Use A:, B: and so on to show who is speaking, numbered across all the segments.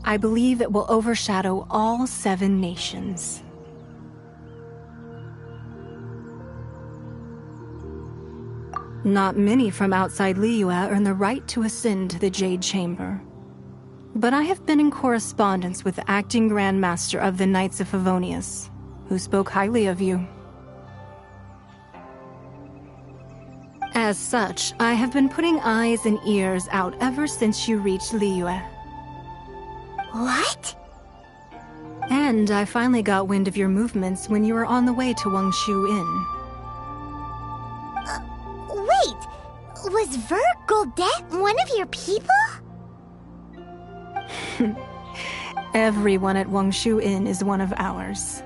A: I believe it will overshadow all 7 nations. Not many from outside Liyue earn the right to ascend to the Jade Chamber. But I have been in correspondence with the acting Grand Master of the Knights of Favonius, who spoke highly of you. As such, I have been putting eyes and ears out ever since you reached Liyue.
B: What?
A: And I finally got wind of your movements when you were on the way to Wangshu Inn.
B: Wait! Was Ver Goldet one of your people?
A: Everyone at Wangshu Inn is one of ours.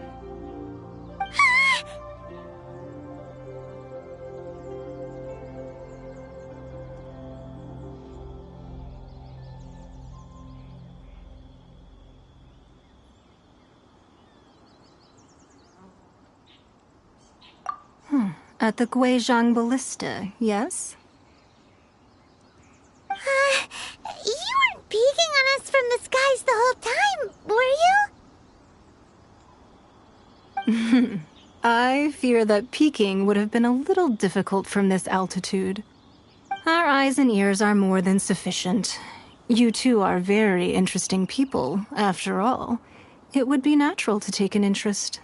A: At the Guizhang Ballista, yes?
B: You weren't peeking on us from the skies the whole time, were you?
A: I fear that peeking would have been a little difficult from this altitude. Our eyes and ears are more than sufficient. You two are very interesting people, after all. It would be natural to take an interest.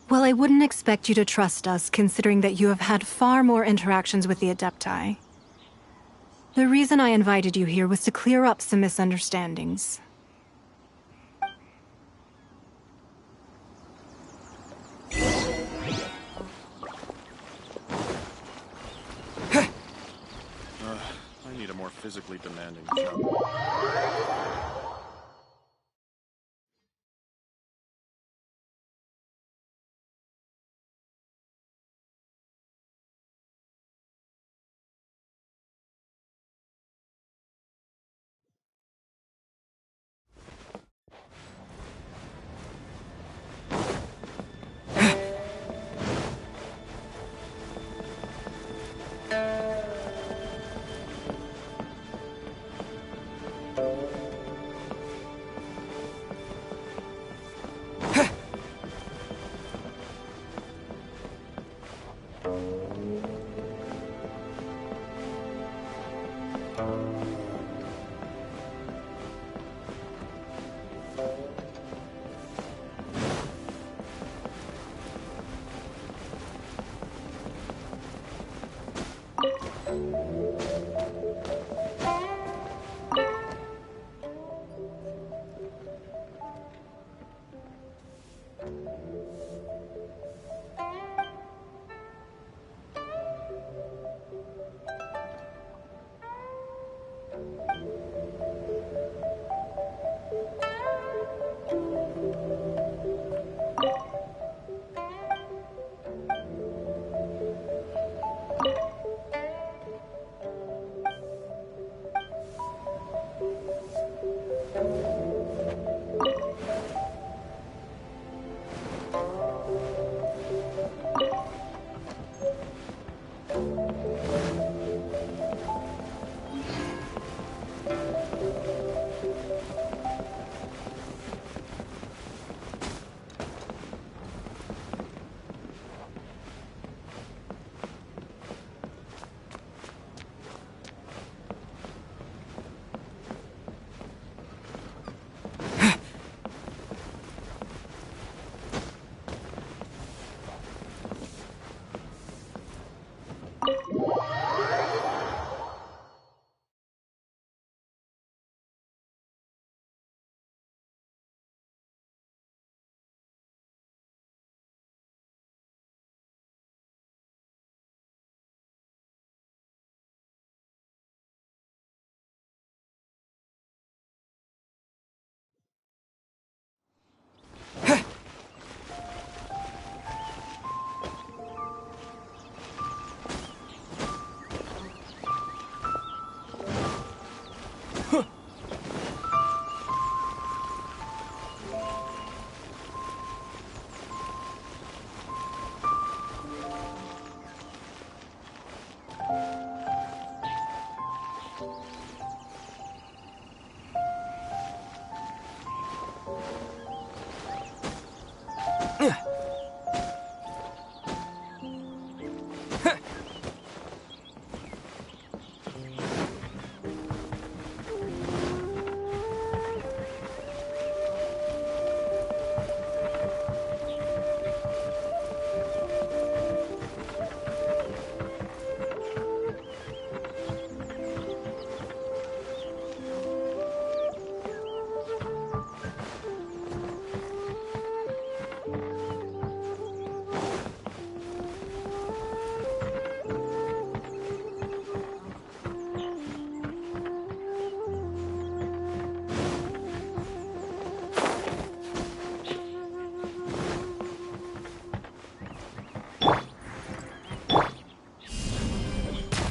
A: Well, I wouldn't expect you to trust us, considering that you have had far more interactions with the Adepti. The reason I invited you here was to clear up some misunderstandings.
C: I need a more physically demanding job.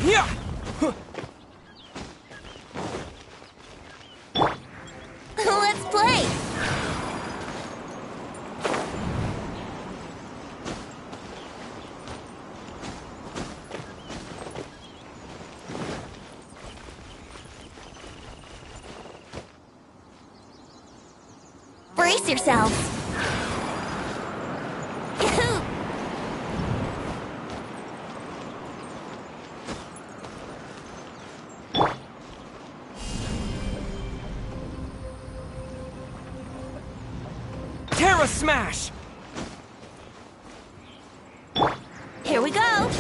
D: Yeah!
B: Let's play! Brace yourselves!
D: Terra Smash!
B: Here we go!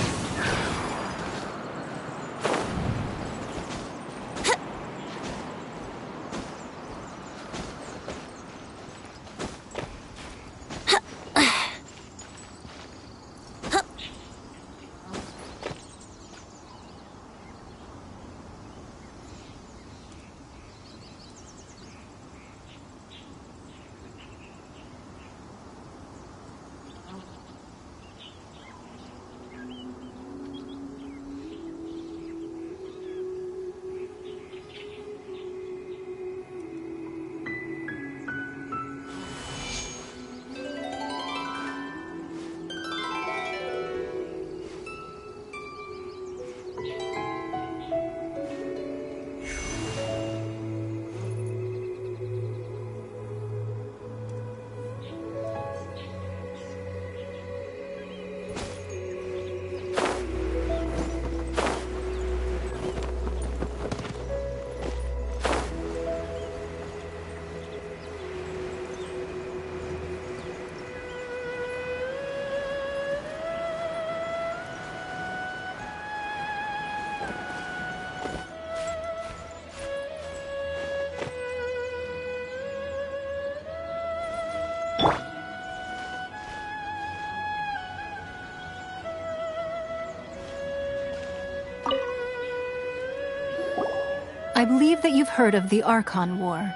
A: I believe that you've heard of the Archon War.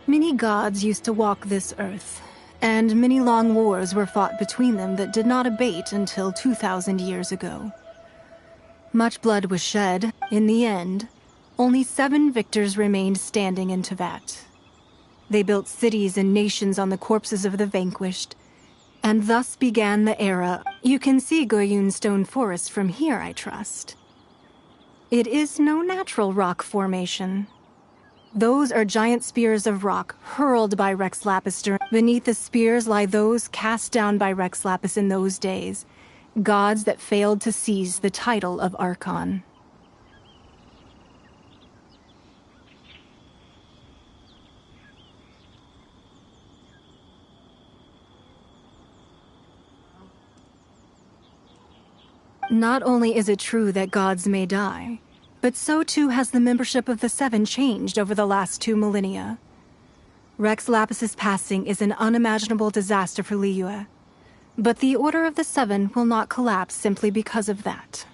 A: Many gods used to walk this earth, and many long wars were fought between them that did not abate until 2,000 years ago. Much blood was shed. In the end, only 7 victors remained standing in Tevat. They built cities and nations on the corpses of the vanquished, and thus began the era. You can see Goyun Stone Forest from here, I trust. It is no natural rock formation. Those are giant spears of rock hurled by Rex Lapis. Beneath the spears lie those cast down by Rex Lapis in those days, gods that failed to seize the title of Archon. Not only is it true that gods may die, but so too has the membership of the Seven changed over the last 2 millennia. Rex Lapis's passing is an unimaginable disaster for Liyue, but the Order of the Seven will not collapse simply because of that.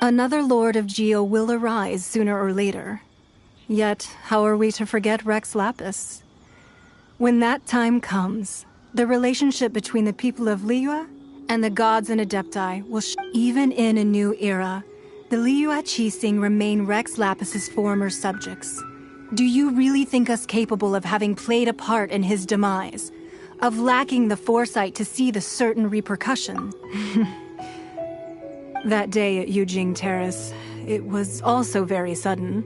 A: Another Lord of Geo will arise sooner or later. Yet, how are we to forget Rex Lapis? When that time comes, the relationship between the people of Liyue and the gods and Adepti will even in a new era, the Liyue Qixing remain Rex Lapis's former subjects. Do you really think us capable of having played a part in his demise? Of lacking the foresight to see the certain repercussions? That day at Yujing Terrace, it was also very sudden.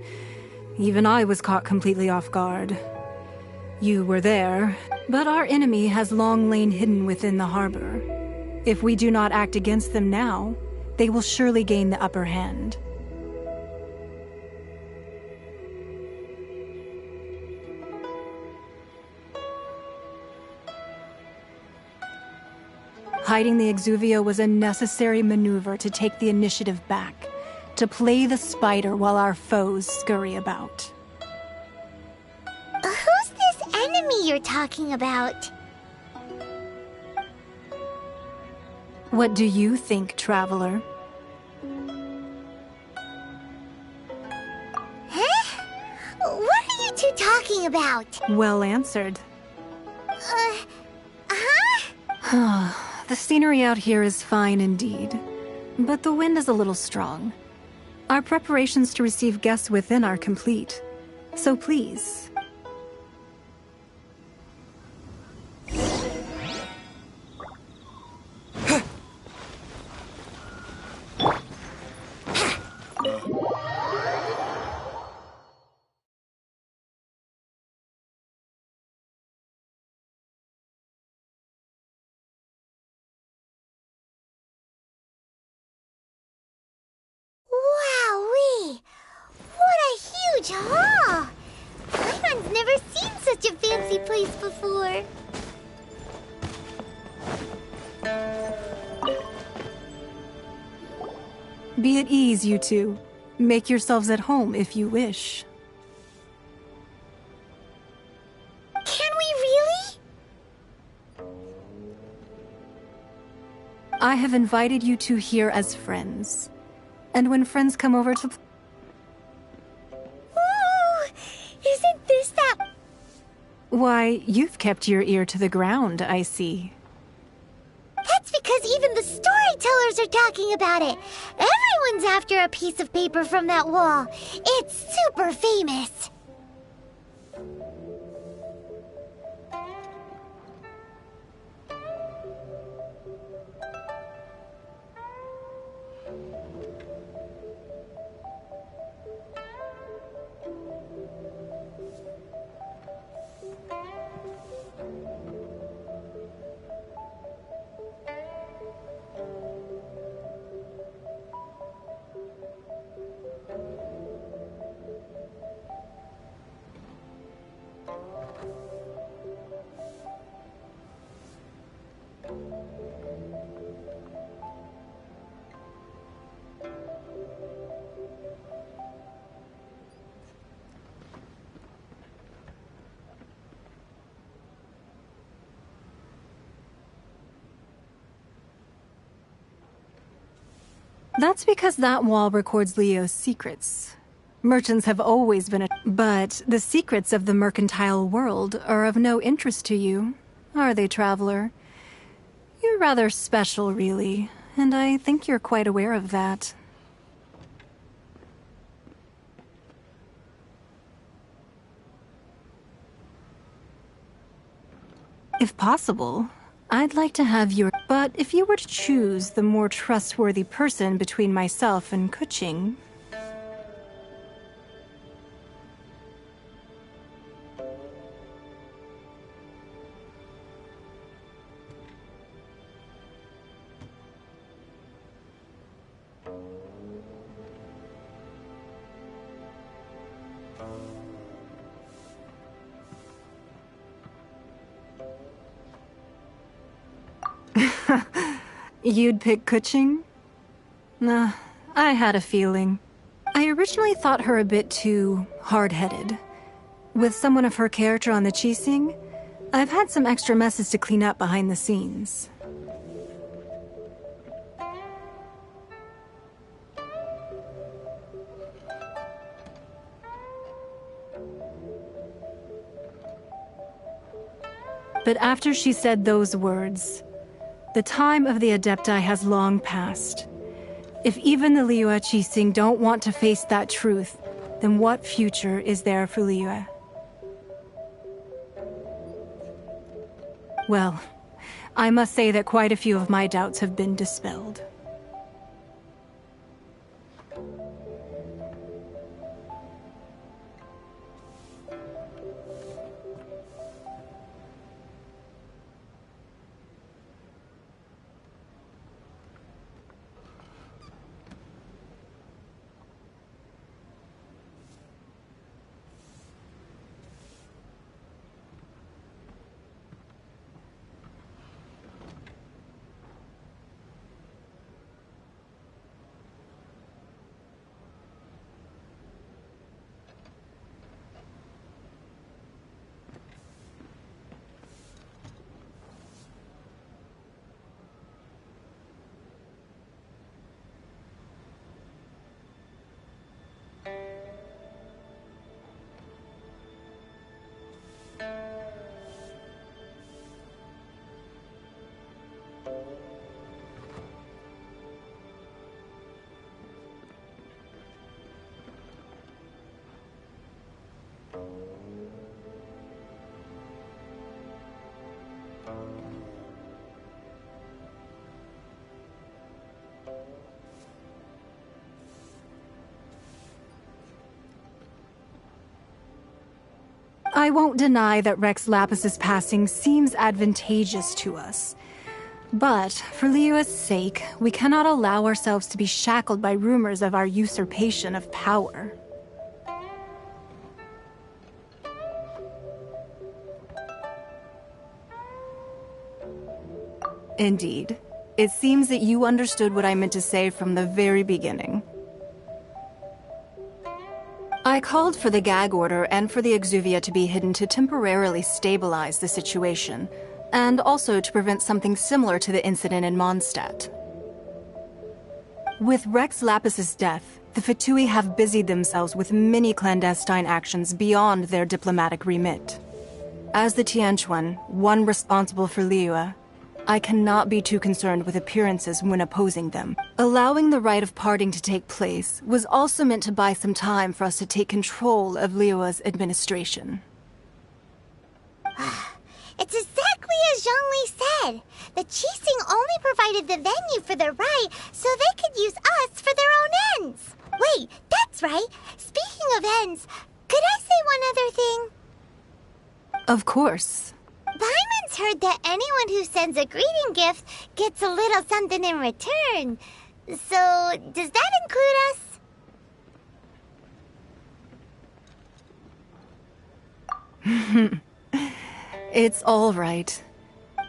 A: Even I was caught completely off guard. You were there, but our enemy has long lain hidden within the harbor. If we do not act against them now, they will surely gain the upper hand. Hiding the Exuvio was a necessary maneuver to take the initiative back, to play the spider while our foes scurry about.
B: Who's this enemy you're talking about?
A: What do you think, traveler?
B: Huh? What are you two talking about?
A: Well answered.
B: Huh?
A: The scenery out here is fine indeed, but the wind is a little strong. Our preparations to receive guests within are complete, so please.
B: Wowee! What a huge hall! Paimon's never seen such a fancy place before.
A: Be at ease, you two. Make yourselves at home if you wish.
B: Can we really?
A: I have invited you two here as friends. And when friends come over to...
B: Ooh! Isn't this that...
A: Why, you've kept your ear to the ground, I see.
B: That's because even the storytellers are talking about it. Everyone's after a piece of paper from that wall. It's super famous.
A: That's because that wall records Leo's secrets. Merchants have always been But the secrets of the mercantile world are of no interest to you, are they, traveler? You're rather special, really, and I think you're quite aware of that. If possible, I'd like to have your... But if you were to choose the more trustworthy person between myself and Kuching... You'd pick Kuching? Nah, I had a feeling. I originally thought her a bit too hard-headed. With someone of her character on the Qixing, I've had some extra messes to clean up behind the scenes. But after she said those words, the time of the Adepti has long passed. If even the Liyue Qixing don't want to face that truth, then what future is there for Liyue? Well, I must say that quite a few of my doubts have been dispelled. I won't deny that Rex Lapis's passing seems advantageous to us. But, for Liyue's sake, we cannot allow ourselves to be shackled by rumors of our usurpation of power. Indeed. It seems that you understood what I meant to say from the very beginning. I called for the gag order and for the exuvia to be hidden to temporarily stabilize the situation, and also to prevent something similar to the incident in Mondstadt. With Rex Lapis's death, the Fatui have busied themselves with many clandestine actions beyond their diplomatic remit. As the Tianquan, one responsible for Liyue, I cannot be too concerned with appearances when opposing them. Allowing the rite of parting to take place was also meant to buy some time for us to take control of Liyue's administration.
B: It's exactly as Zhongli said. The Qixing only provided the venue for the rite so they could use us for their own ends. Wait, that's right. Speaking of ends, could I say one other thing?
A: Of course.
B: Paimon's heard that anyone who sends a greeting gift gets a little something in return. So, does that include us?
A: It's all right.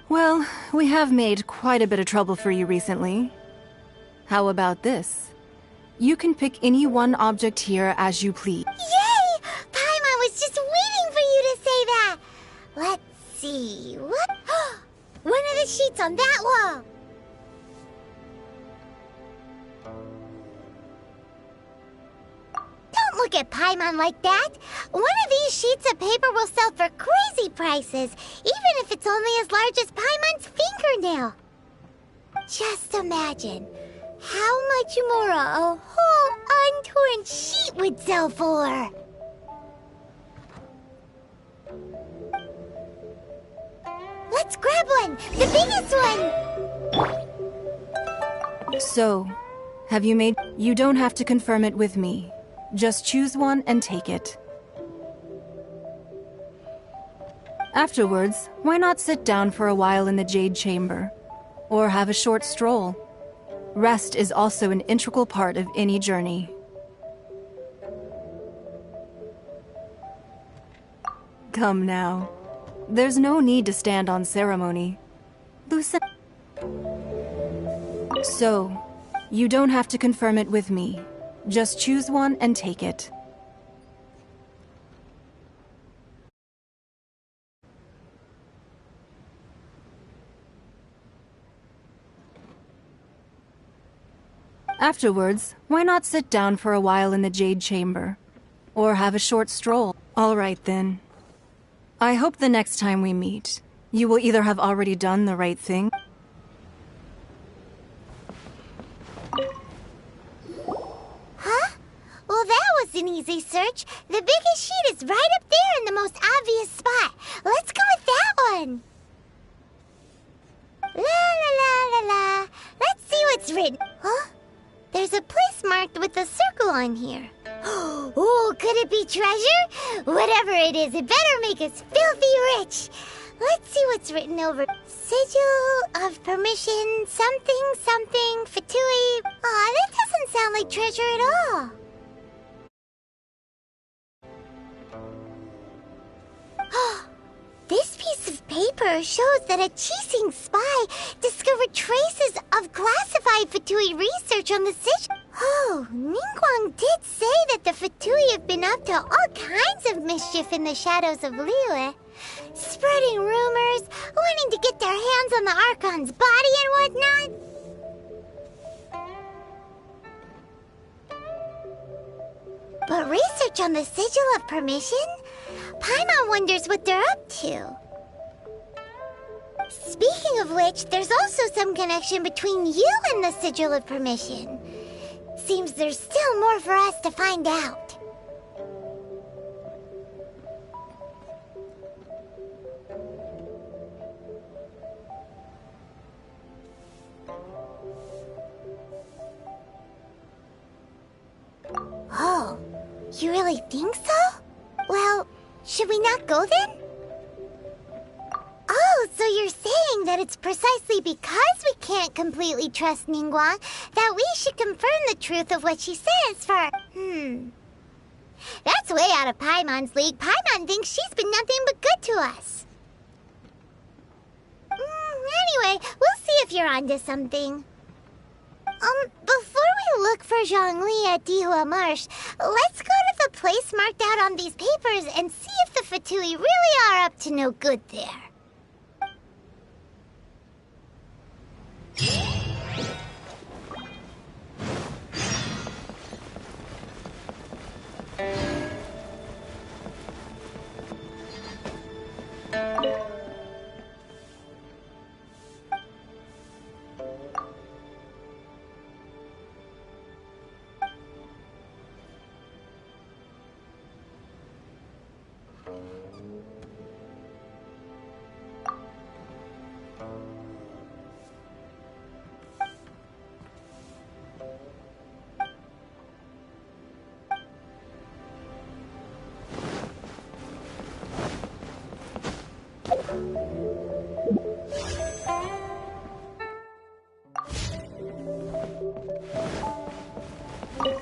A: Well, we have made quite a bit of trouble for you recently. How about this? You can pick any one object here as you please.
B: Yay! Paimon was just waiting for you to say that. Let's see. What? One of the sheets on that wall. Don't look at Paimon like that. One of these sheets of paper will sell for crazy prices, even if it's only as large as Paimon's fingernail. Just imagine how much more a whole untorn sheet would sell for. Let's grab one! The biggest one!
A: So, have you made... You don't have to confirm it with me. Just choose one and take it. Afterwards, why not sit down for a while in the Jade Chamber? Or have a short stroll? Rest is also an integral part of any journey. Come now. There's no need to stand on ceremony. So, you don't have to confirm it with me. Just choose one and take it. Afterwards, why not sit down for a while in the Jade Chamber? Or have a short stroll? All right then. I hope the next time we meet, You will either have already done the right thing.
B: Huh? Well, that was an easy search. The biggest sheet is right up there in the most obvious spot. Let's go with that one. La la la la la. Let's see what's written. Huh? There's a place marked with a circle on here. Oh, could it be treasure? Whatever it is, it better make us filthy rich. Let's see what's written over. Sigil of permission, something, something, fatui. Aw, that doesn't sound like treasure at all. This piece of paper shows that a Chising spy discovered traces of classified Fatui research on the Sigil. Oh, Ningguang did say that the Fatui have been up to all kinds of mischief in the shadows of Liyue. Spreading rumors, wanting to get their hands on the Archon's body and whatnot. But research on the Sigil of Permission? Paimon wonders what they're up to. Speaking of which, there's also some connection between you and the Sigil of Permission. Seems there's still more for us to find out. Oh, you really think so? Well, should we not go then? Oh, so you're saying that it's precisely because we can't completely trust Ningguang that we should confirm the truth of what she says for... That's way out of Paimon's league. Paimon thinks she's been nothing but good to us. Anyway, we'll see if you're onto something. Before we look for Zhongli at Dihua Marsh, let's go to the place marked out on these papers and see if the Fatui really are up to no good there.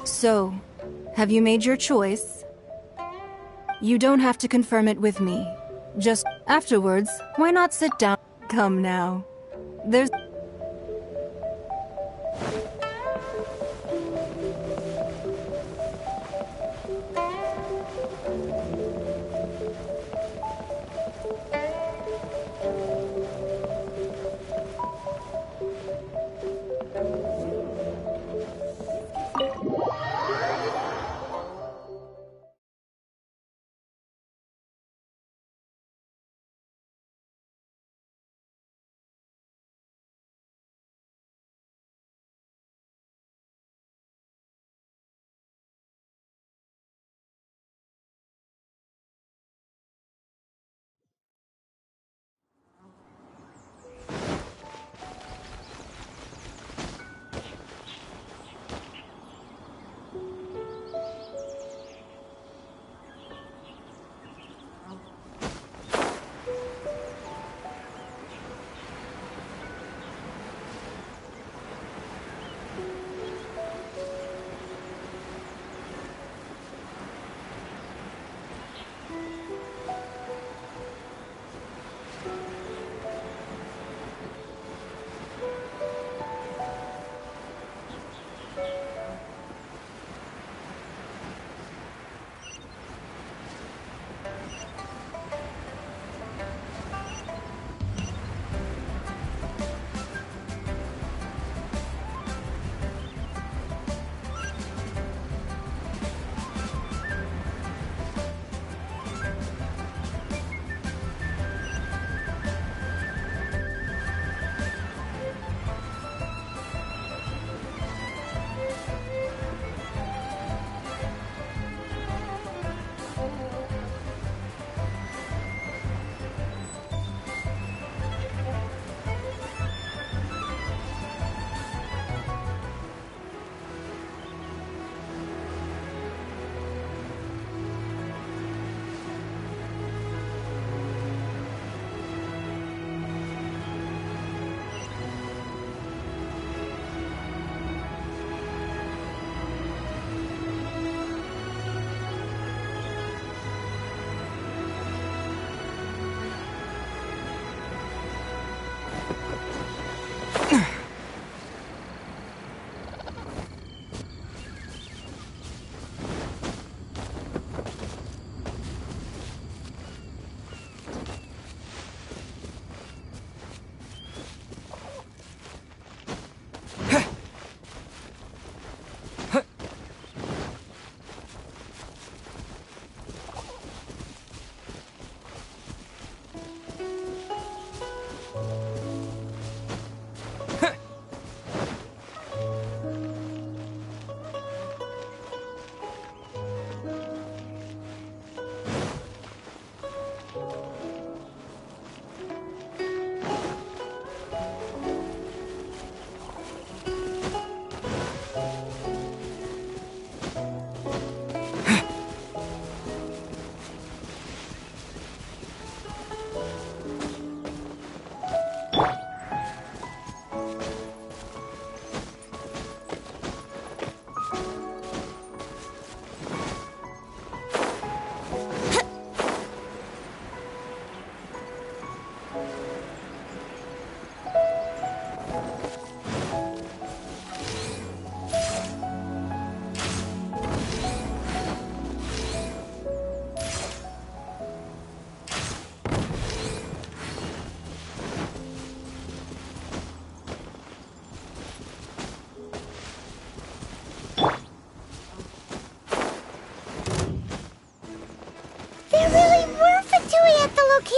A: So, have you made your choice? You don't have to confirm it with me. Just afterwards, why not sit down? Come now. There's...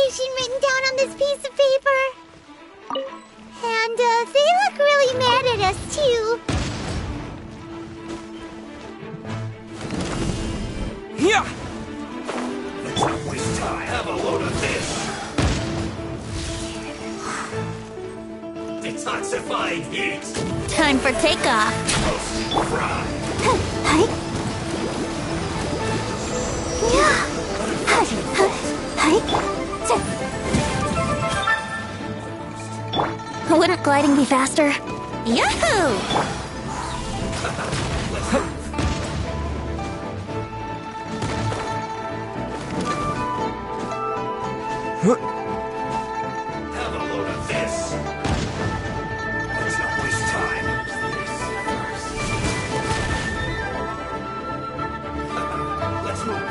B: location written down on this piece of paper. And they look really mad at us, too.
D: Yeah!
E: Don't waste time. Have a load of this. Detoxifying heat.
B: Time for takeoff.
E: Roast, fry.
B: Wouldn't gliding be faster? Yahoo!
E: Have a load of this. Let's not waste time. Let's move.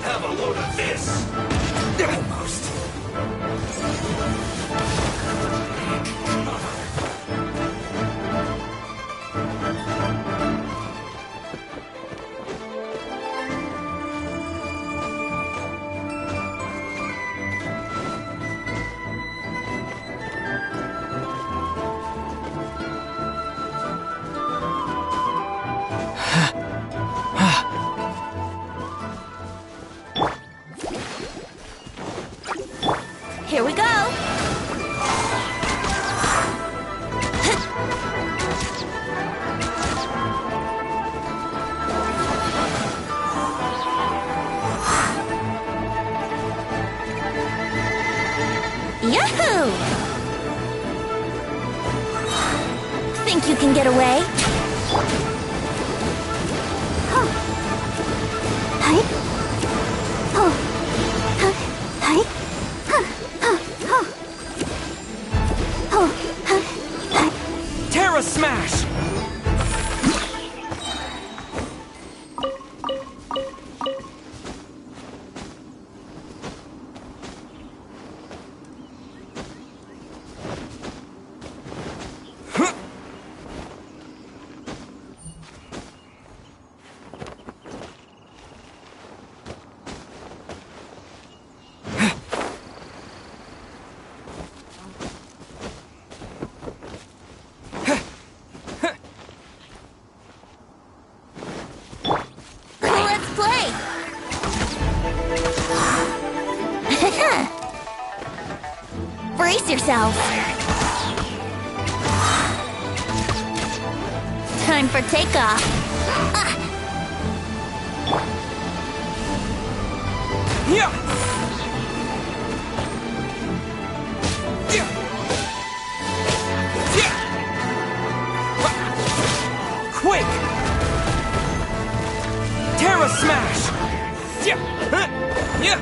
E: Have a load of this. Almost.
B: Here we go! Yahoo! Think you can get away?
D: Terra Smash!
B: Let's play! Brace yourself! Time for takeoff!
D: Yeah! Yeah! Yeah! Quick! Terra Smash! Yeah! Yeah! Yeah!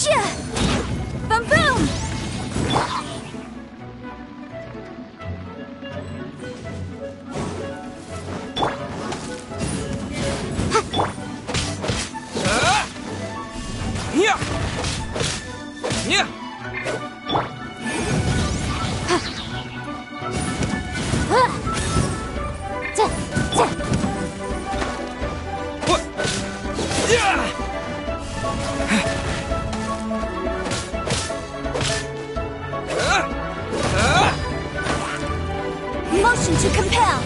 D: Yeah!
B: Boom boom!
D: Yeah! Yeah! What? Yeah!
B: Motion to compel!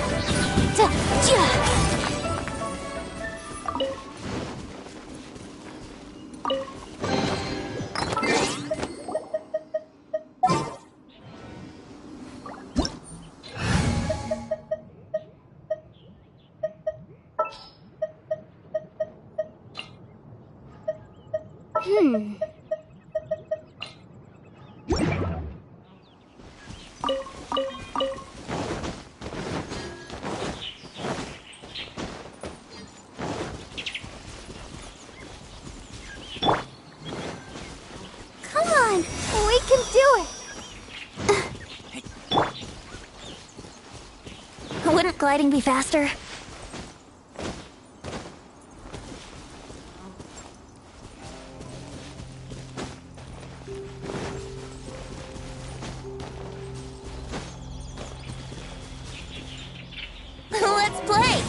B: Wouldn't gliding be faster? Let's play!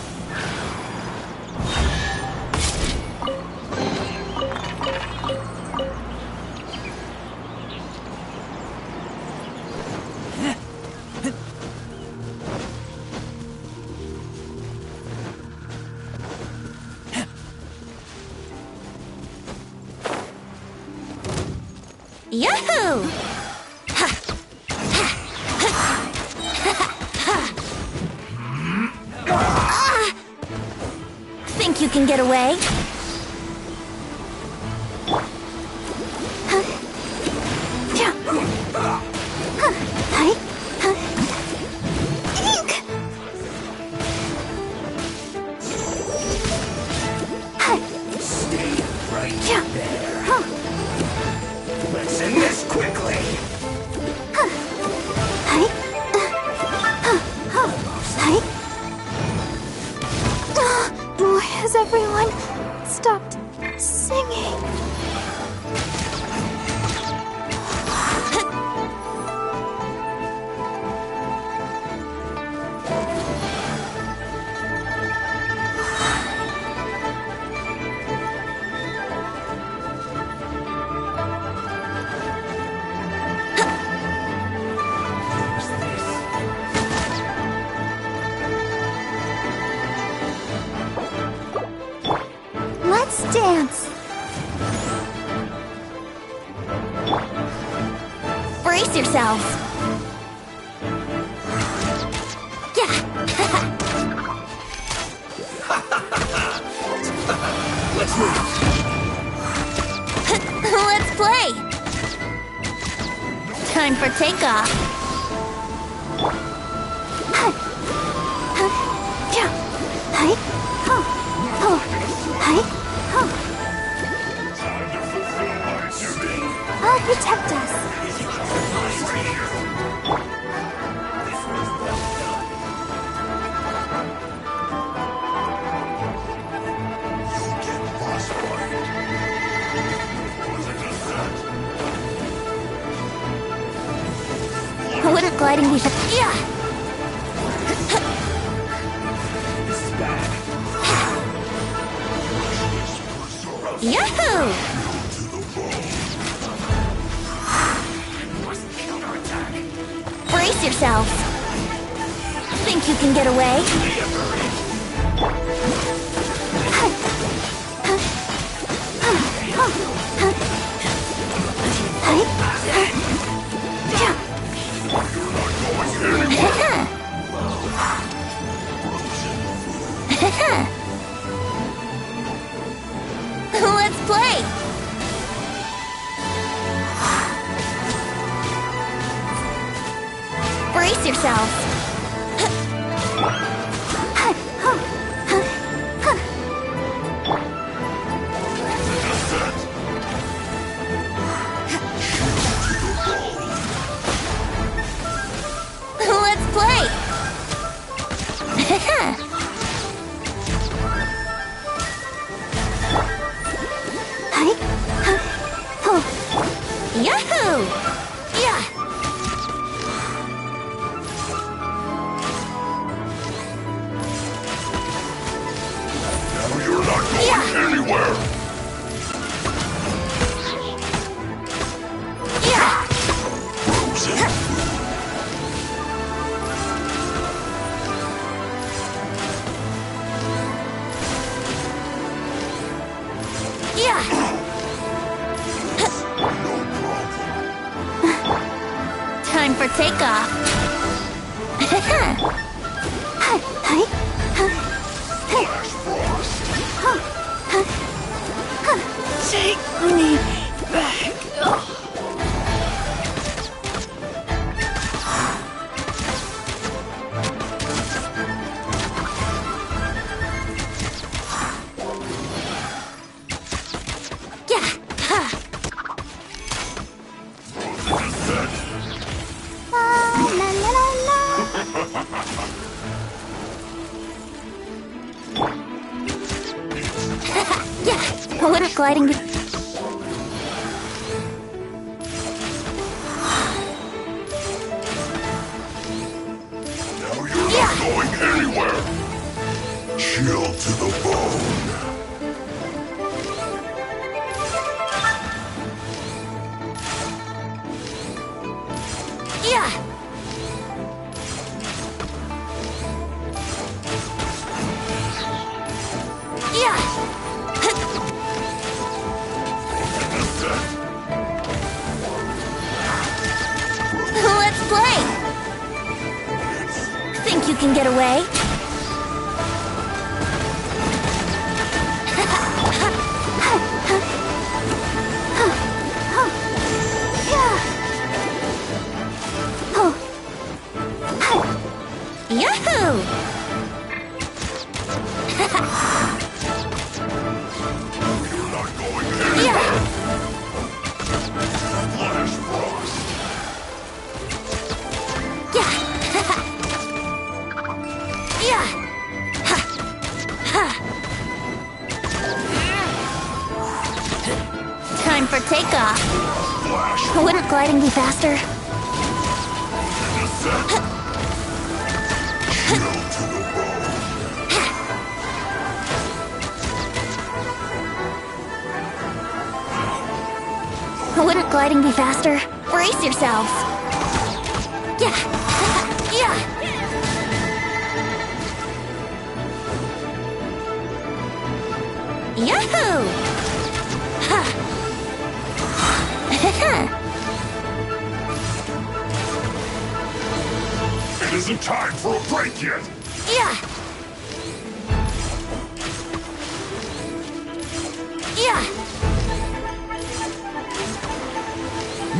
B: Yahoo! Think you can get away?
E: Stay right there. Let's end this quickly.
B: Why has everyone stopped singing? Let's dance. Brace yourselves. Yeah.
E: Let's move.
B: Let's play. Time for takeoff. I'll protect us. Wouldn't gliding be yeah. Yahoo! Brace yourselves. Think you can get away? Let's play! Brace yourselves! Let's play! Yahoo! Yeah!
E: Now you're not going anywhere.
B: Yeah!
E: Frozen.
B: Yeah! Time for takeoff. Take me back. gliding.
E: Now you're not going anywhere. Chill to the bone.
B: Yeah. Let's play! Think you can get away? Yahoo!
E: You're not going anywhere. Flash frost.
B: Time for takeoff.
E: Flash.
B: Wouldn't gliding be faster?
E: Descent. Chill to the bone.
B: Wouldn't gliding be faster? Brace yourselves. Yeah. Yahoo!
E: It isn't time for a break yet.
B: Yeah.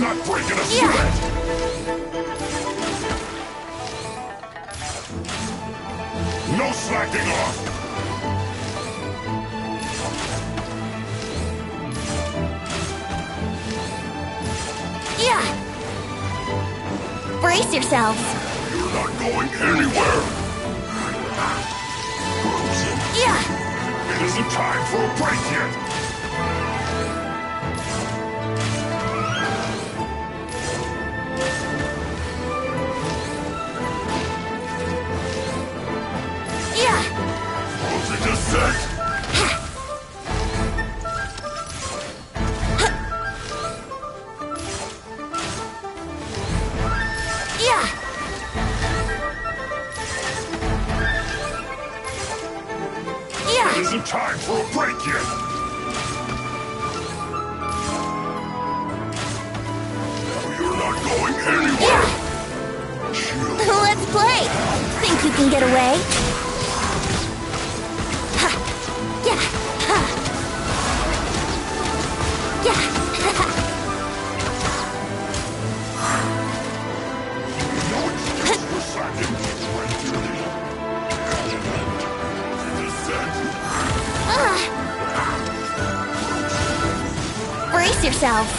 E: Not breaking a
B: Yeah.
E: sweat. No slacking off.
B: Brace yourselves.
E: You're not going anywhere. Frozen. It isn't time for a break yet. Frozen descent. It isn't time for a break yet. Now you're not going anywhere. Chill.
B: Let's play. Think you can get away?
E: No excuse for slacking. Right to the descent.
B: Brace yourselves.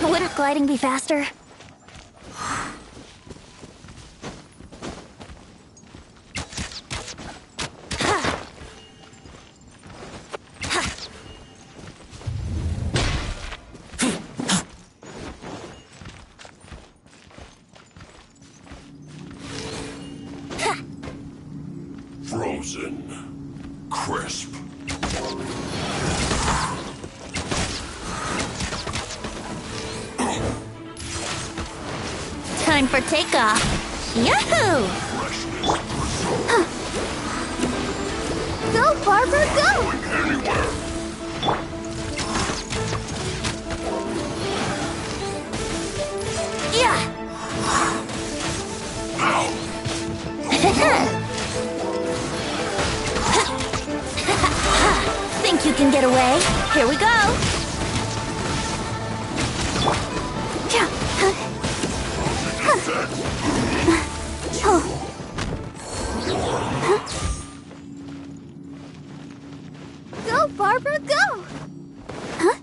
B: Wouldn't gliding be faster?
E: Frozen. Crisp.
B: Time for takeoff. Yahoo!
E: Freshness preserved.
B: Go, Barber, go!
E: Going anywhere. Now.
B: Think you
F: can get away. Here we go.
B: Go, Barbara, go!
F: Huh?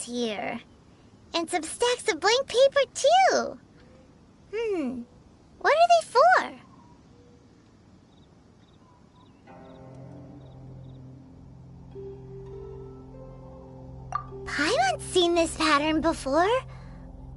B: Here. And some stacks of blank paper, too. What are they for? Paimon's seen this pattern before.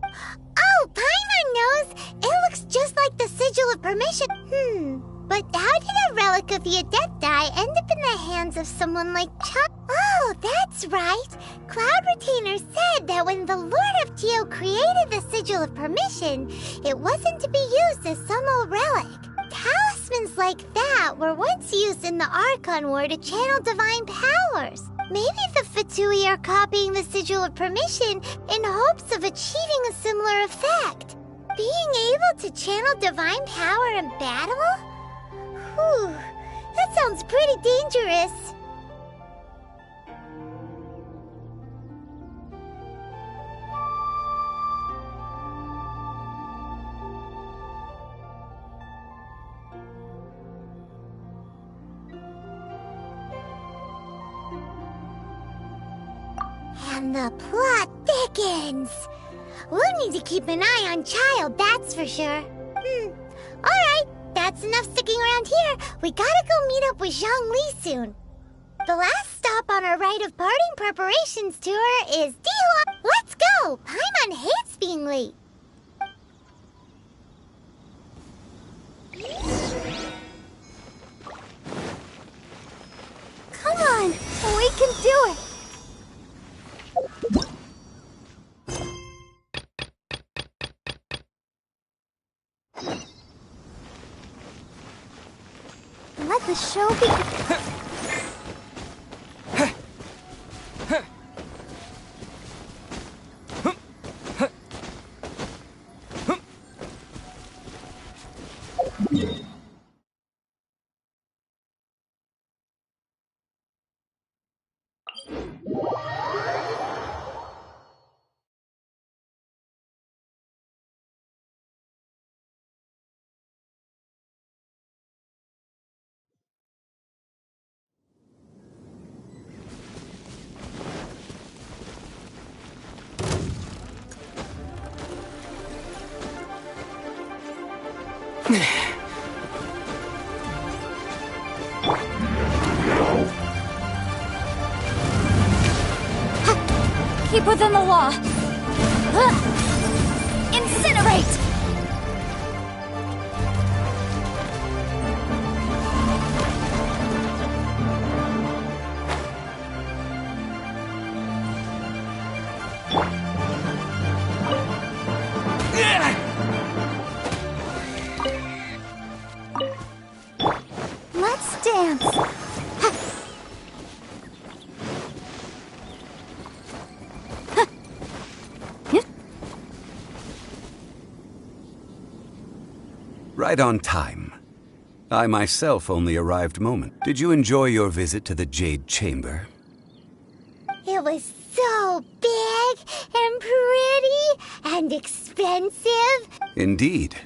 B: Oh, Paimon knows! It looks just like the Sigil of Permission. But how did a relic of the Adepti end up in the hands of someone like Chuck? Oh, that's right. Cloud Retainer said that when the Lord of Geo created the Sigil of Permission, it wasn't to be used as some old relic. Talismans like that were once used in the Archon War to channel divine powers. Maybe the Fatui are copying the Sigil of Permission in hopes of achieving a similar effect. Being able to channel divine power in battle? Whew, that sounds pretty dangerous. And the plot thickens. We'll need to keep an eye on Child, that's for sure. Alright, that's enough sticking around here. We gotta go meet up with Zhongli soon. The last stop on our rite of parting preparations tour is Dihua. Let's go! Paimon hates being late.
F: Come on, we can do it. Let the show begin. Keep within the law. Incinerate! Let's dance.
G: Right on time. I myself only arrived moment. Did you enjoy your visit to the Jade Chamber?
B: It was so big and pretty and expensive.
G: Indeed.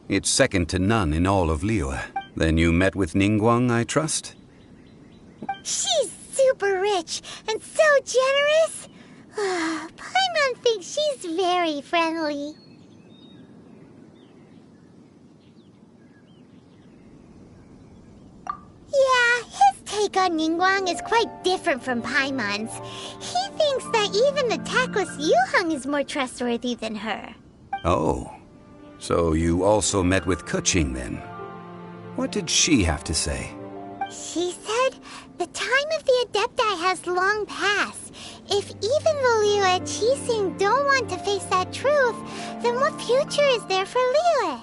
G: It's second to none in all of Liyue. Then you met with Ningguang, I trust?
B: She's super rich and so generous. Paimon thinks she's very friendly. Yeah, his take on Ningguang is quite different from Paimon's. He thinks that even the tactless Yuheng is more trustworthy than her.
G: Oh. So you also met with Keqing then? What did she have to say?
B: She said the time of the Adepti has long passed. If even the Liyue Qixing don't want to face that truth, then what future is there for Liyue?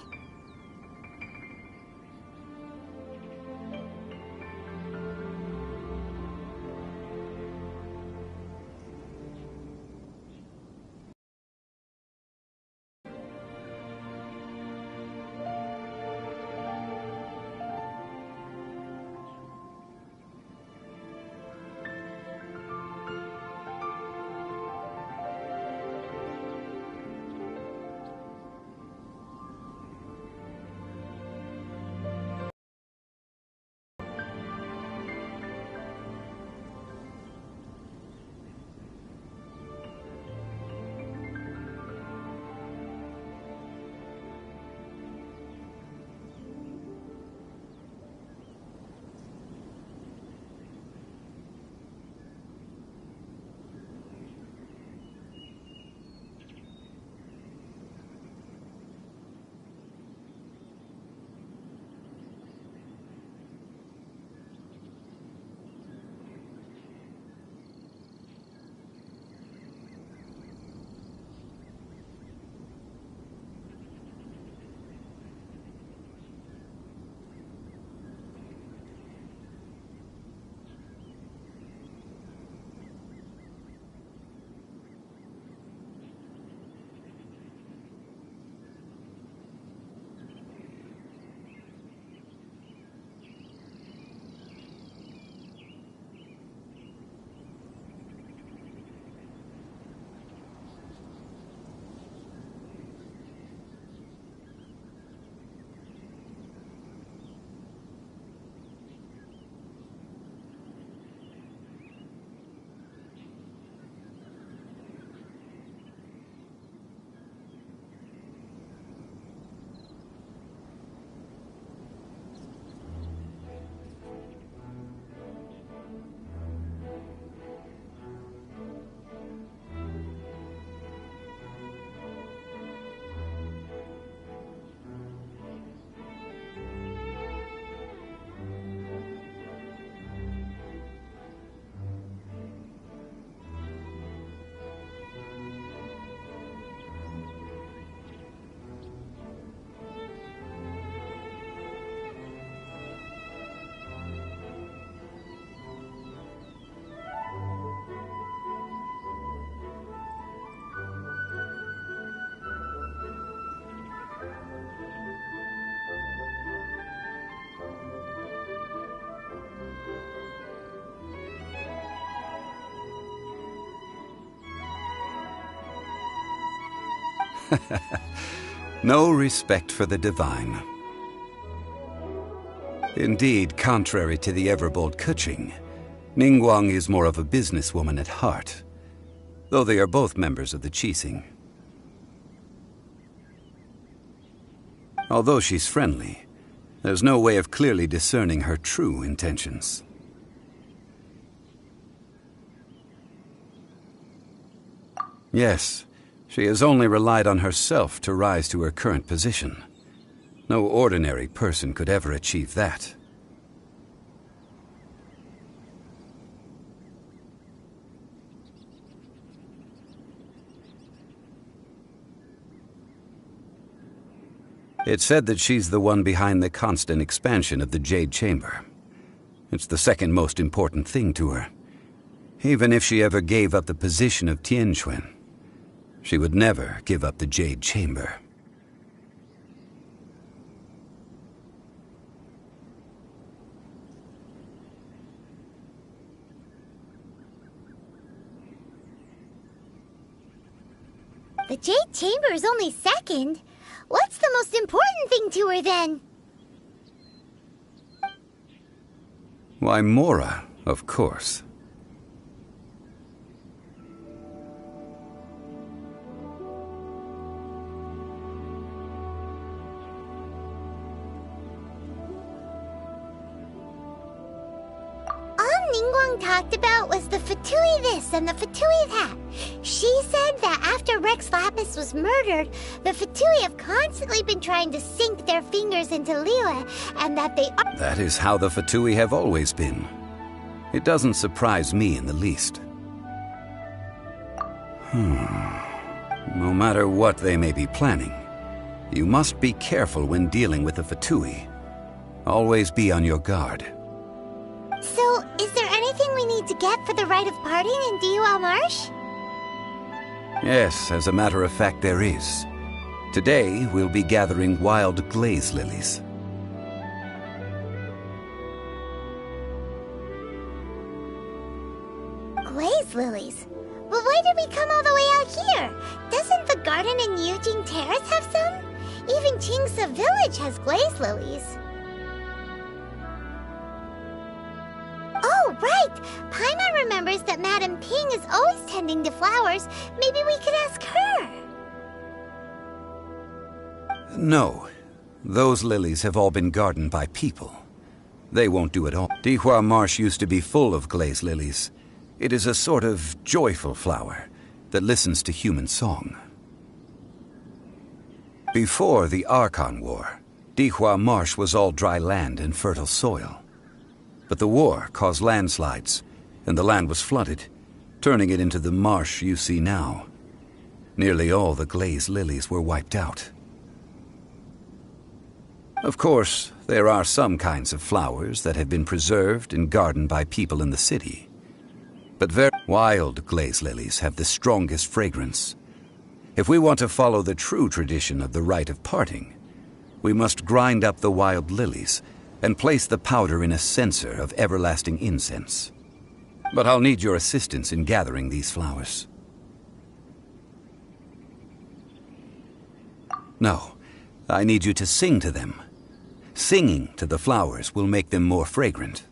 G: No respect for the divine. Indeed, contrary to the ever-bold Keqing, Ningguang is more of a businesswoman at heart, though they are both members of the Qixing. Although she's friendly, there's no way of clearly discerning her true intentions. Yes, she has only relied on herself to rise to her current position. No ordinary person could ever achieve that. It's said that she's the one behind the constant expansion of the Jade Chamber. It's the second most important thing to her. Even if she ever gave up the position of Tianquan, she would never give up the Jade Chamber.
B: The Jade Chamber is only second. What's the most important thing to her, then?
G: Why, Mora, of course.
B: Ningguang talked about was the Fatui this and the Fatui that. She said that after Rex Lapis was murdered, the Fatui have constantly been trying to sink their fingers into Liyue, and that they are—
G: That is how the Fatui have always been. It doesn't surprise me in the least. No matter what they may be planning, you must be careful when dealing with the Fatui. Always be on your guard.
B: So, is there anything we need to get for the rite of parting in Diwa Marsh?
G: Yes, as a matter of fact, there is. Today, we'll be gathering wild glaze lilies.
B: Glaze lilies? But why did we come all the way out here? Doesn't the garden in Eugene Terrace have some? Even Chingsa Village has glaze lilies. Oh, right! Paimon remembers that Madame Ping is always tending to flowers. Maybe we could ask her.
G: No. Those lilies have all been gardened by people. They won't do it all. Dihua Marsh used to be full of glaze lilies. It is a sort of joyful flower that listens to human song. Before the Archon War, Dihua Marsh was all dry land and fertile soil. But the war caused landslides, and the land was flooded, turning it into the marsh you see now. Nearly all the glaze lilies were wiped out. Of course, there are some kinds of flowers that have been preserved and gardened by people in the city. But very wild glaze lilies have the strongest fragrance. If we want to follow the true tradition of the rite of parting, we must grind up the wild lilies and place the powder in a censer of everlasting incense. But I'll need your assistance in gathering these flowers. No, I need you to sing to them. Singing to the flowers will make them more fragrant.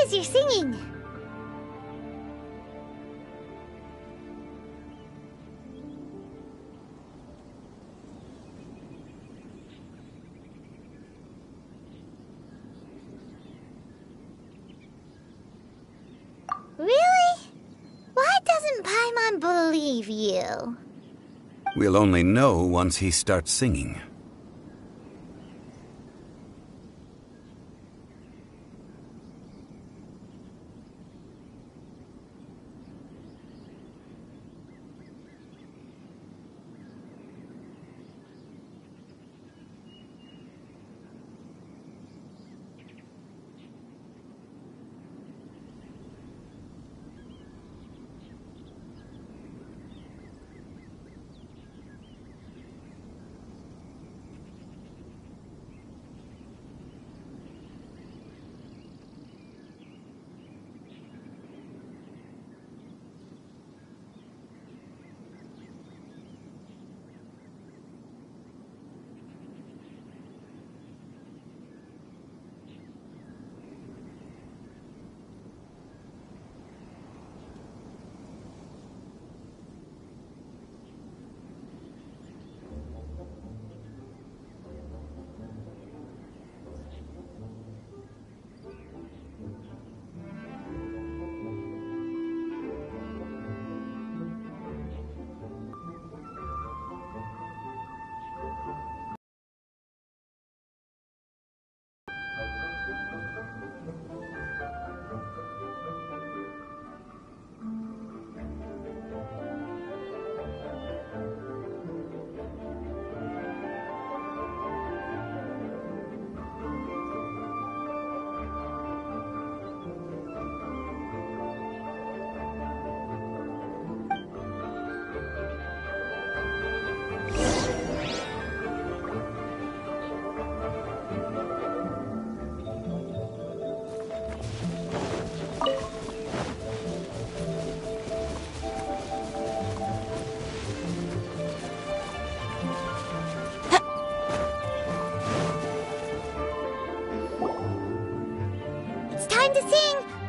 B: as you're singing. Really? Why doesn't Paimon believe you?
G: We'll only know once he starts singing.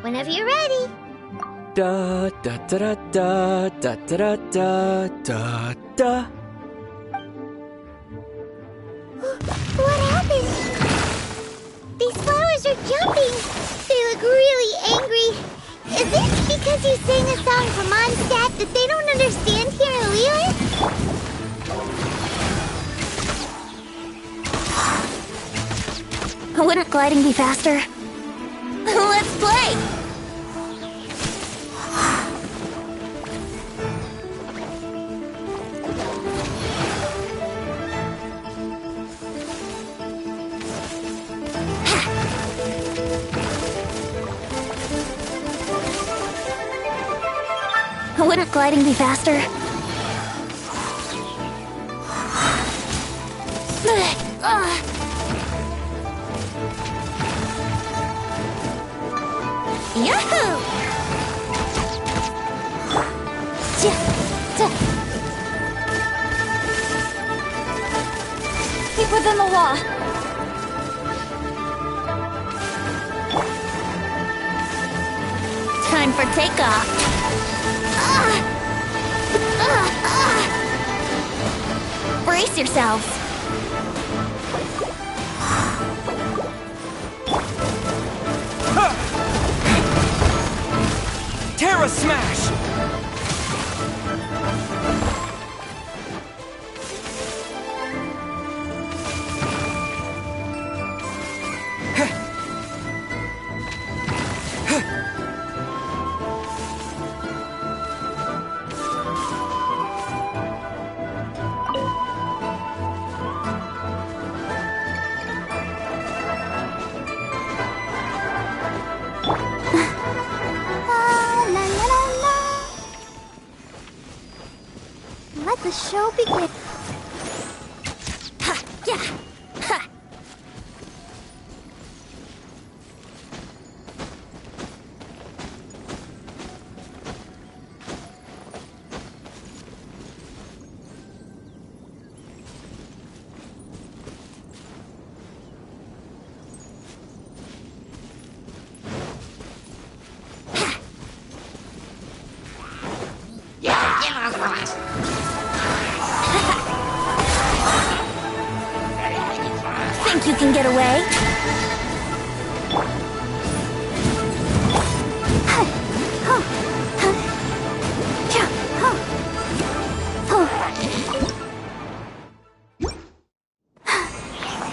B: Whenever you're ready.
D: Da da da da da da da da da.
B: What happened? These flowers are jumping. They look really angry. Is it because you sang a song for Mondstadt that they don't understand here in Leland?
F: Wouldn't gliding be faster? Let's play! Wouldn't gliding be faster?
B: Yahoo!
F: Keep within the law.
B: Time for takeoff.
F: Brace yourselves.
D: Terra Smash!
B: Let the show begin.
F: Ha! Yeah! Ha! can get away?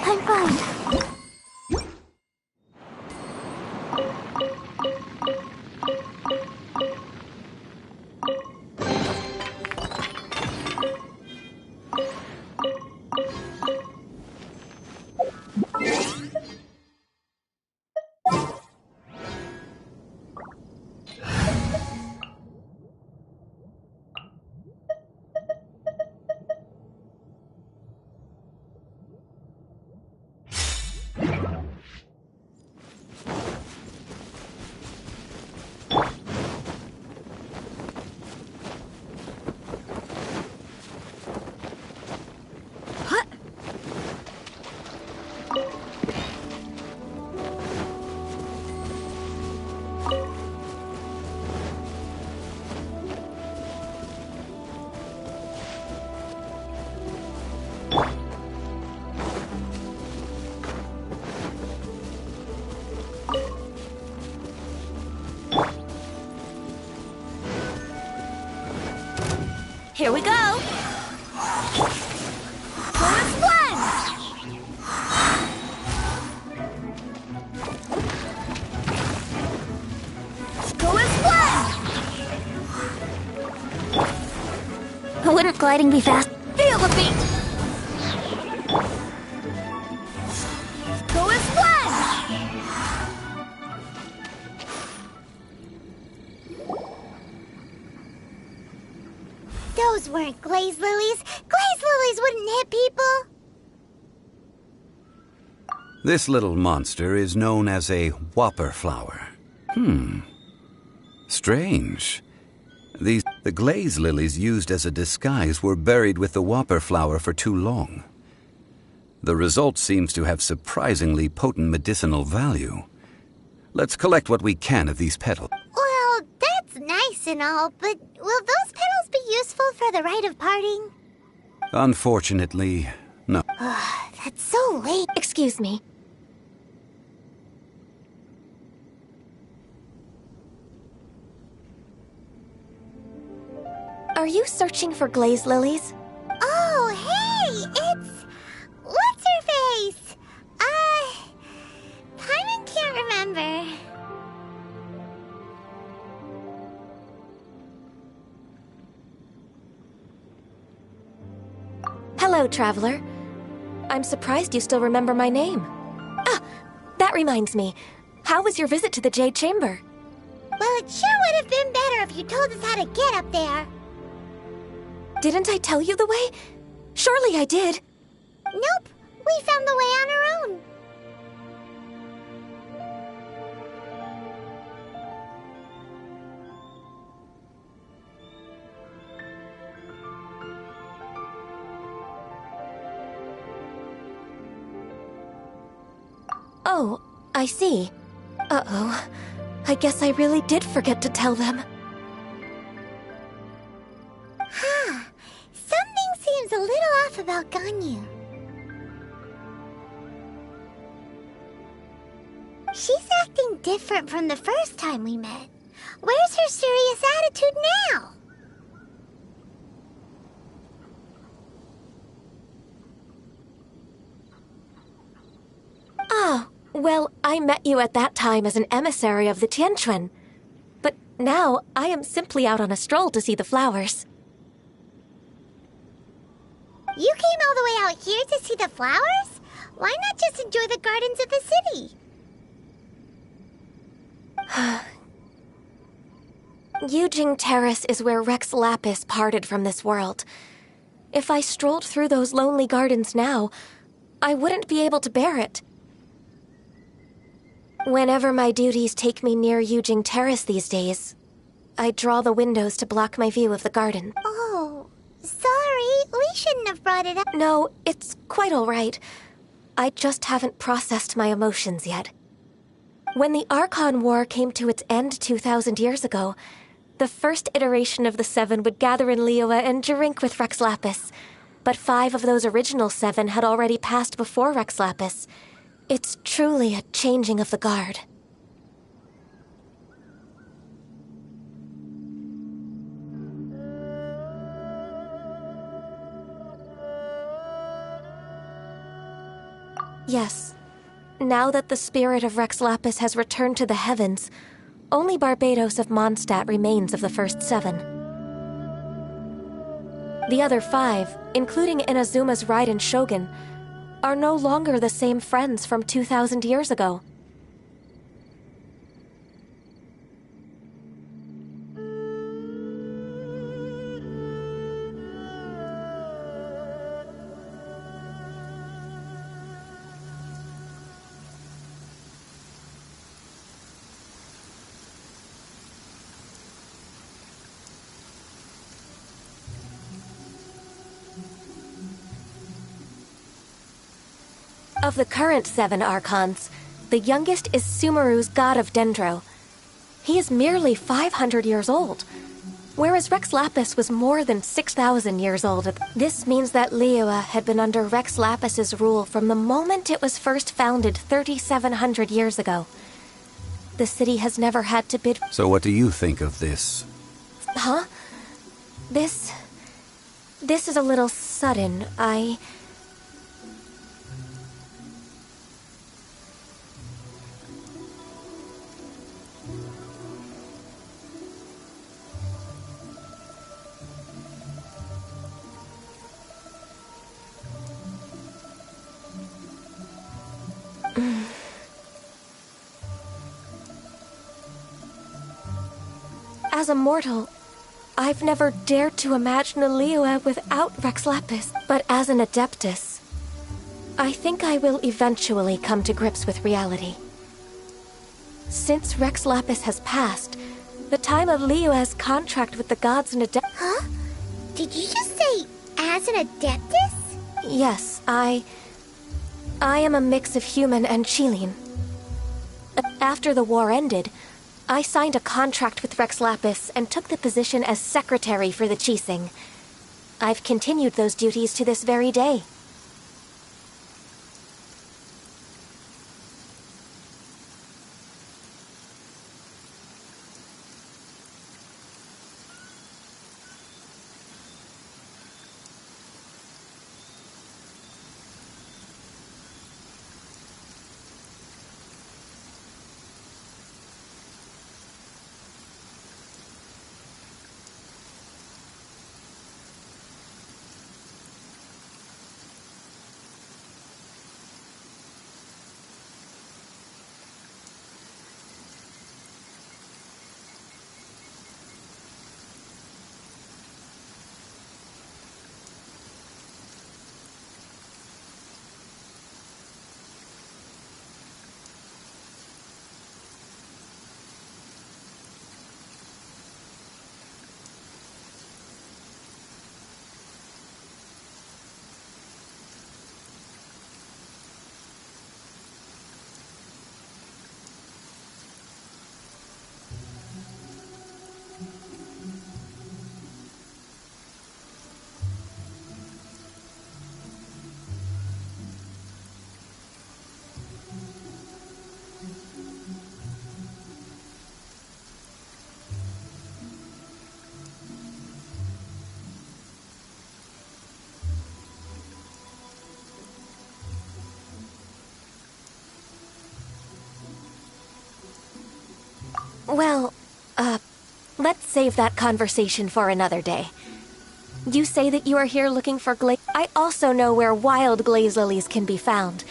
F: I'm fine. Here we go! Bonus plunge! Bonus plunge! Wouldn't gliding be fast? Feel the beat! Bonus plunge!
B: Those weren't glaze lilies. Glaze lilies wouldn't hit people.
G: This little monster is known as a whopper flower. Strange. The glaze lilies used as a disguise were buried with the whopper flower for too long. The result seems to have surprisingly potent medicinal value. Let's collect what we can of these petals.
B: Well, that's nice and all, but will those petals be useful for the rite of parting?
G: Unfortunately, no.
B: That's so late.
F: Excuse me. Are you searching for glaze lilies?
B: Oh, hey! It's... What's her face? Paimon can't remember.
F: Hello, traveler. I'm surprised you still remember my name. Ah, that reminds me. How was your visit to the Jade Chamber?
B: Well, it sure would have been better if you told us how to get up there.
F: Didn't I tell you the way? Surely I did.
B: Nope, we found the way on our own.
F: Oh, I see. Uh-oh. I guess I really did forget to tell them.
B: Something seems a little off about Ganyu. She's acting different from the first time we met. Where's her serious attitude now?
F: Ah, well, I met you at that time as an emissary of the Tianquan. But now, I am simply out on a stroll to see the flowers.
B: You came all the way out here to see the flowers? Why not just enjoy the gardens of the city?
F: Yujing Terrace is where Rex Lapis parted from this world. If I strolled through those lonely gardens now, I wouldn't be able to bear it. Whenever my duties take me near Yujing Terrace these days, I draw the windows to block my view of the garden.
B: Oh, sorry. We shouldn't have brought it up.
F: No, it's quite all right. I just haven't processed my emotions yet. When the Archon War came to its end 2,000 years ago, the first iteration of the Seven would gather in Liyue and drink with Rex Lapis. But 5 of those original 7 had already passed before Rex Lapis, It's truly a changing of the guard. Yes. Now that the spirit of Rex Lapis has returned to the heavens, only Barbados of Mondstadt remains of the first 7. The other 5, including Inazuma's Raiden Shogun, are no longer the same friends from 2,000 years ago. Of the current 7 Archons, the youngest is Sumeru's god of Dendro. He is merely 500 years old, whereas Rex Lapis was more than 6,000 years old. This means that Liyue had been under Rex Lapis's rule from the moment it was first founded 3,700 years ago. The city has never had to bid...
G: So what do you think of this?
F: Huh? This is a little sudden. As a mortal, I've never dared to imagine a Liyue without Rex Lapis. But as an Adeptus, I think I will eventually come to grips with reality. Since Rex Lapis has passed, the time of Liyue's contract with the gods and Adeptus...
B: Huh? Did you just say, as an Adeptus?
F: Yes, I am a mix of human and Chilean. After the war ended, I signed a contract with Rex Lapis and took the position as secretary for the Chising. I've continued those duties to this very day. Well, let's save that conversation for another day. You say that you are here looking for glaze... I also know where wild glaze lilies can be found.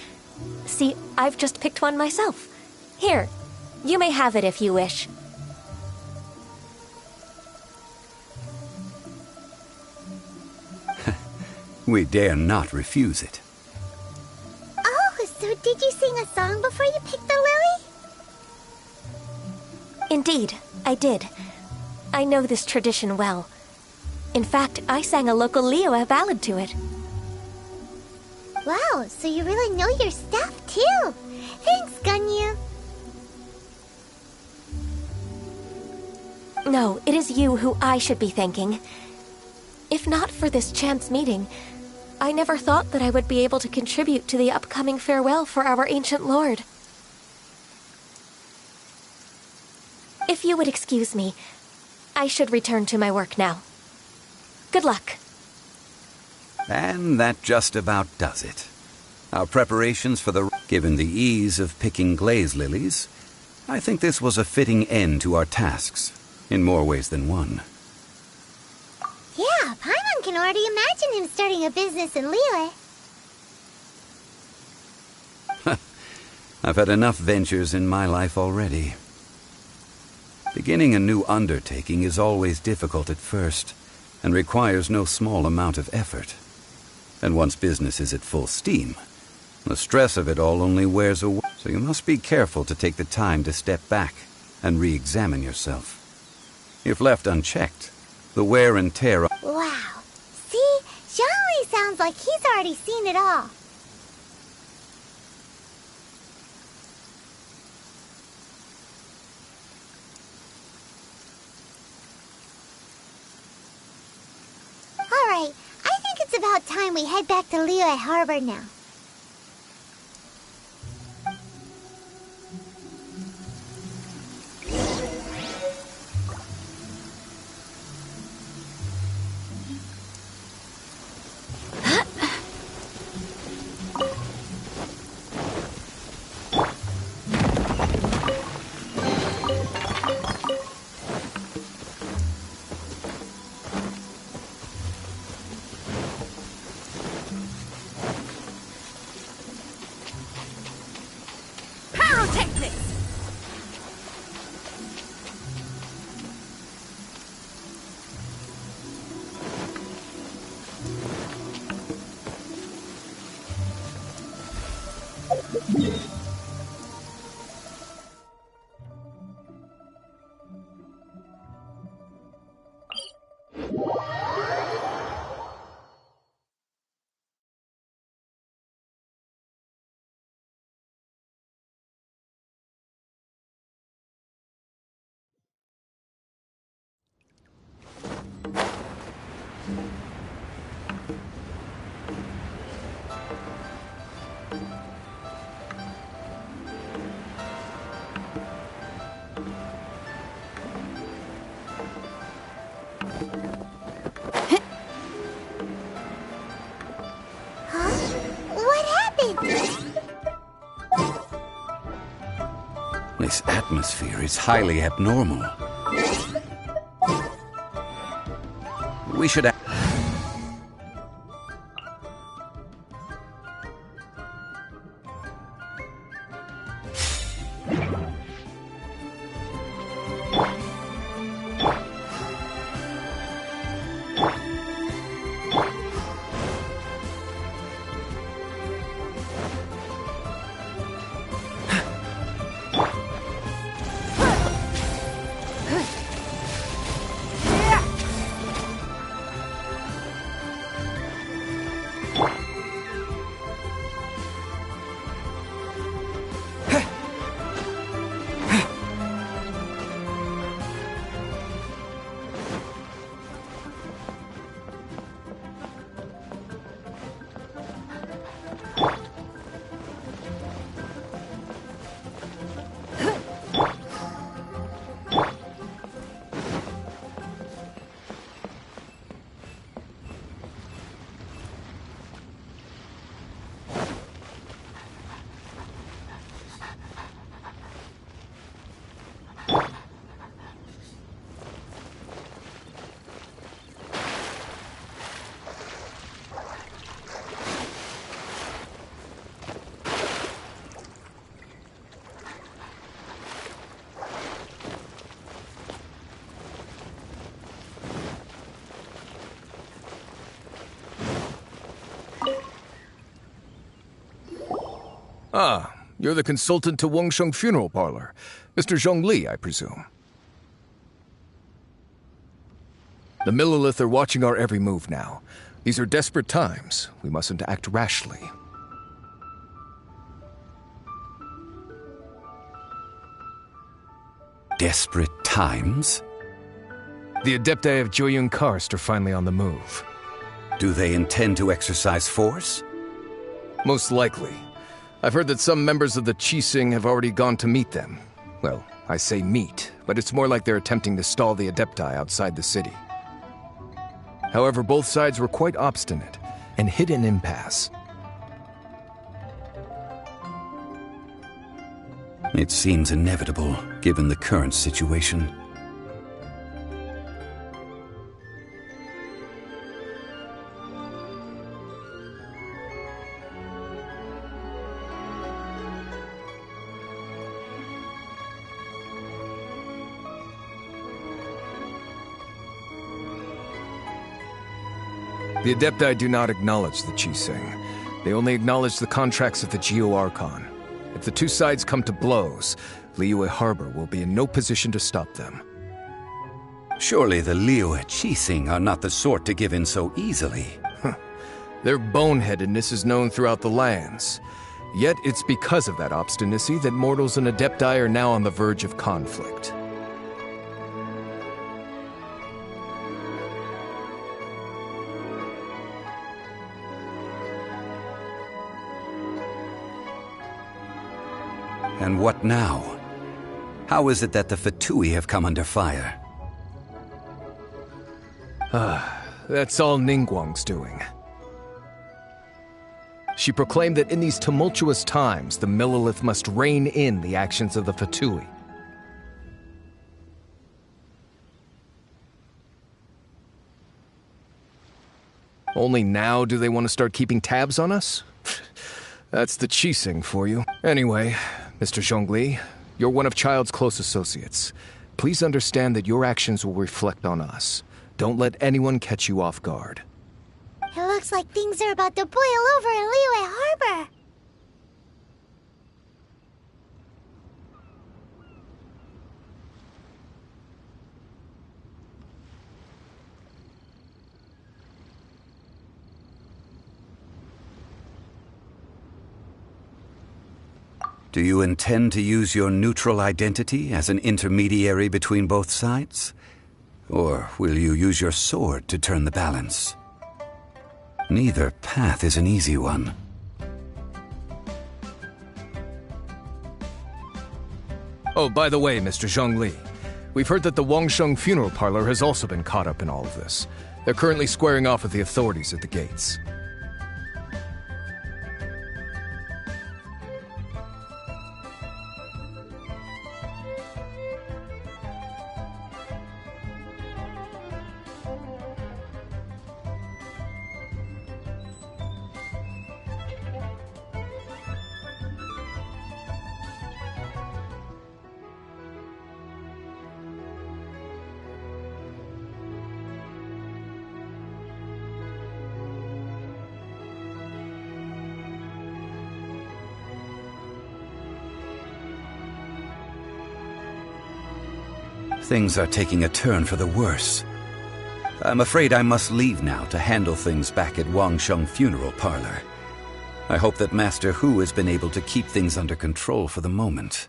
F: See, I've just picked one myself. Here, you may have it if you wish.
G: We dare not refuse it.
B: Oh, so did you sing a song before you picked the lily?
F: Indeed, I did. I know this tradition well. In fact, I sang a local Liyue ballad to it.
B: Wow, so you really know your stuff, too. Thanks, Gunyu.
F: No, it is you who I should be thanking. If not for this chance meeting, I never thought that I would be able to contribute to the upcoming farewell for our ancient lord. If you would excuse me, I should return to my work now. Good luck.
G: And that just about does it. Our preparations for the... Given the ease of picking glaze lilies, I think this was a fitting end to our tasks, in more ways than one.
B: Yeah, Paimon can already imagine him starting a business in Liyue.
G: I've had enough ventures in my life already. Beginning a new undertaking is always difficult at first, and requires no small amount of effort. And once business is at full steam, the stress of it all only wears away. So you must be careful to take the time to step back and re-examine yourself. If left unchecked, the wear and tear...
B: Wow. See? Zhongli sounds like he's already seen it all. Alright, I think it's about time we head back to Liyue Harbor now.
G: This atmosphere is highly abnormal. We should...
H: Ah, you're the consultant to Wengsheng Funeral Parlor. Mr. Zhongli, I presume. The Millilith are watching our every move now. These are desperate times. We mustn't act rashly.
G: Desperate times?
H: The Adepti of Joyun Karst are finally on the move.
G: Do they intend to exercise force?
H: Most likely. I've heard that some members of the Qixing have already gone to meet them. Well, I say meet, but it's more like they're attempting to stall the Adepti outside the city. However, both sides were quite obstinate and hit an impasse.
G: It seems inevitable, given the current situation.
H: The Adepti do not acknowledge the Qixing. They only acknowledge the contracts of the Geo-Archon. If the two sides come to blows, Liyue Harbor will be in no position to stop them.
G: Surely the Liyue Qixing are not the sort to give in so easily.
H: Their boneheadedness is known throughout the lands. Yet it's because of that obstinacy that mortals and Adepti are now on the verge of conflict.
G: And what now? How is it that the Fatui have come under fire?
H: That's all Ningguang's doing. She proclaimed that in these tumultuous times, the Millelith must rein in the actions of the Fatui. Only now do they want to start keeping tabs on us? That's the Qixing for you. Anyway, Mr. Zhongli, you're one of Child's close associates. Please understand that your actions will reflect on us. Don't let anyone catch you off guard.
B: It looks like things are about to boil over in Liyue Harbor.
G: Do you intend to use your neutral identity as an intermediary between both sides? Or will you use your sword to turn the balance? Neither path is an easy one.
H: Oh, by the way, Mr. Zhongli, we've heard that the Wangsheng funeral parlor has also been caught up in all of this. They're currently squaring off with the authorities at the gates.
G: Things are taking a turn for the worse. I'm afraid I must leave now to handle things back at Wangsheng Funeral Parlor. I hope that Master Hu has been able to keep things under control for the moment.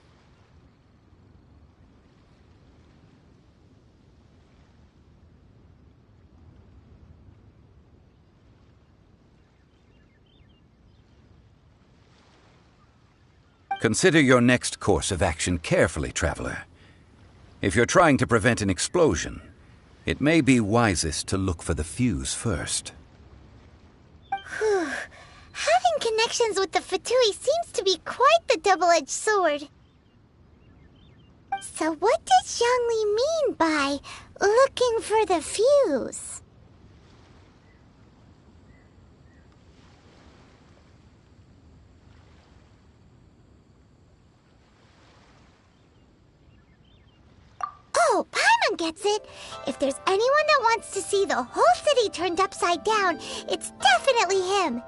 G: Consider your next course of action carefully, Traveler. If you're trying to prevent an explosion, it may be wisest to look for the fuse first.
B: Having connections with the Fatui seems to be quite the double-edged sword. So what does Zhongli mean by looking for the fuse? Oh, Paimon gets it. If there's anyone that wants to see the whole city turned upside down, it's definitely him.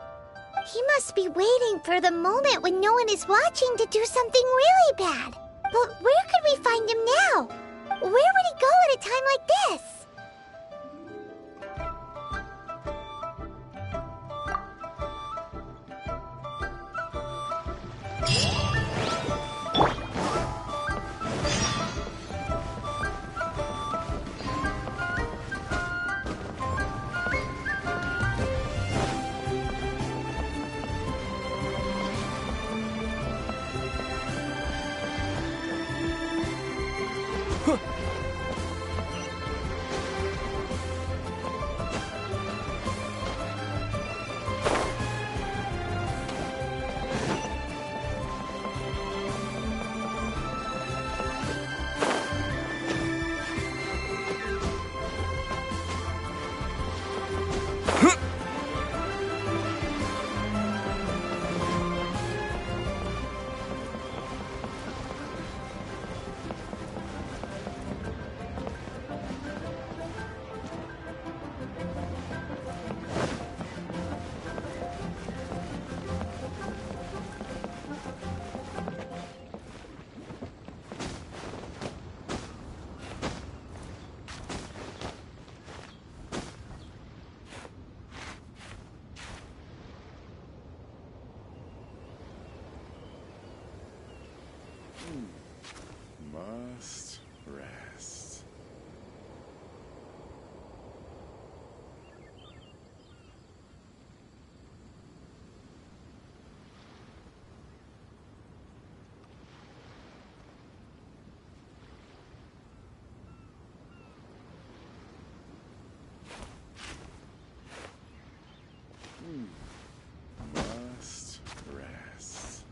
B: He must be waiting for the moment when no one is watching to do something really bad. But where could we find him now? Where would he go at a time like this?
C: Must rest. Must rest.